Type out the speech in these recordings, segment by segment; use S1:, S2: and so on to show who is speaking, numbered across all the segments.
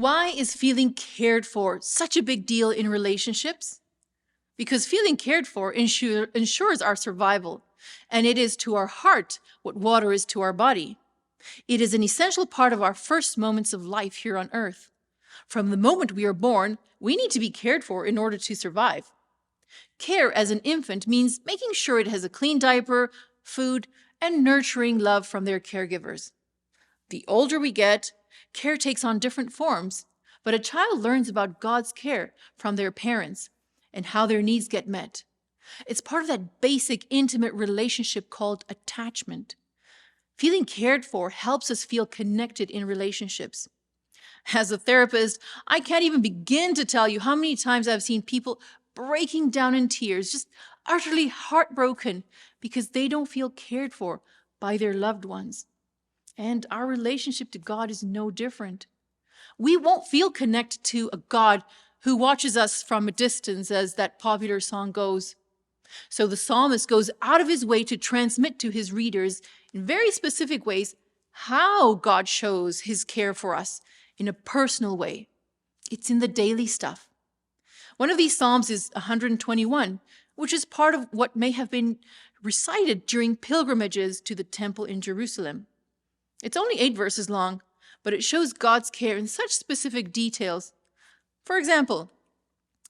S1: Why is feeling cared for such a big deal in relationships? Because feeling cared for ensures our survival, and it is to our heart what water is to our body. It is an essential part of our first moments of life here on earth. From the moment we are born, we need to be cared for in order to survive. Care as an infant means making sure it has a clean diaper, food, and nurturing love from their caregivers. The older we get, care takes on different forms, but a child learns about God's care from their parents and how their needs get met. It's part of that basic intimate relationship called attachment. Feeling cared for helps us feel connected in relationships. As a therapist, I can't even begin to tell you how many times I've seen people breaking down in tears, just utterly heartbroken because they don't feel cared for by their loved ones. And our relationship to God is no different. We won't feel connected to a God who watches us from a distance, as that popular song goes. So the psalmist goes out of his way to transmit to his readers in very specific ways how God shows his care for us in a personal way. It's in the daily stuff. One of these psalms is 121, which is part of what may have been recited during pilgrimages to the temple in Jerusalem. It's only 8 verses long, but it shows God's care in such specific details. For example,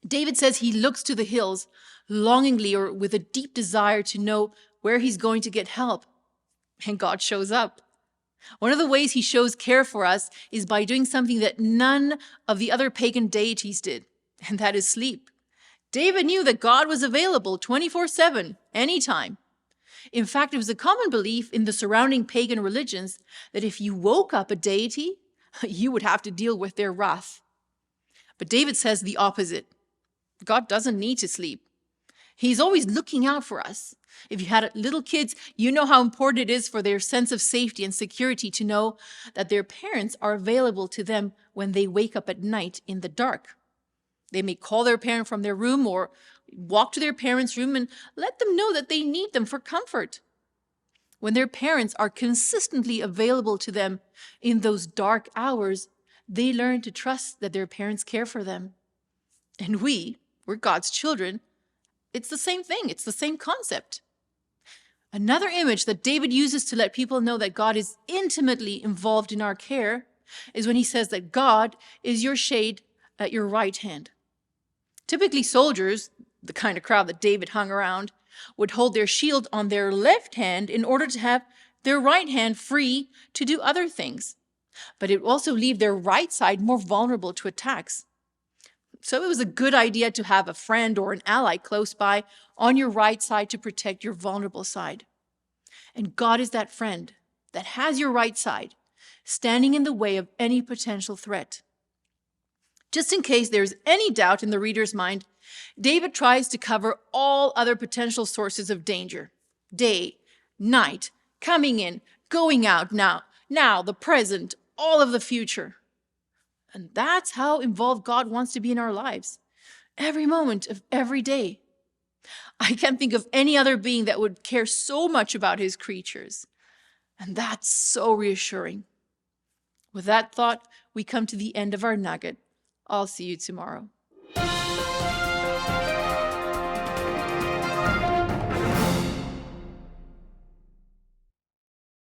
S1: David says he looks to the hills longingly or with a deep desire to know where he's going to get help. And God shows up. One of the ways he shows care for us is by doing something that none of the other pagan deities did, and that is sleep. David knew that God was available 24/7, anytime. In fact, it was a common belief in the surrounding pagan religions that if you woke up a deity, you would have to deal with their wrath. But David says the opposite. God doesn't need to sleep. He's always looking out for us. If you had little kids, you know how important it is for their sense of safety and security to know that their parents are available to them when they wake up at night in the dark. They may call their parent from their room or walk to their parents' room and let them know that they need them for comfort. When their parents are consistently available to them in those dark hours, they learn to trust that their parents care for them. And we're God's children. It's the same thing. It's the same concept. Another image that David uses to let people know that God is intimately involved in our care is when he says that God is your shade at your right hand. Typically, soldiers, the kind of crowd that David hung around, would hold their shield on their left hand in order to have their right hand free to do other things. But it would also leave their right side more vulnerable to attacks. So it was a good idea to have a friend or an ally close by on your right side to protect your vulnerable side. And God is that friend that has your right side, standing in the way of any potential threat. Just in case there's any doubt in the reader's mind, David tries to cover all other potential sources of danger. Day, night, coming in, going out, now, the present, all of the future. And that's how involved God wants to be in our lives, every moment of every day. I can't think of any other being that would care so much about his creatures. And that's so reassuring. With that thought, we come to the end of our nugget. I'll see you tomorrow.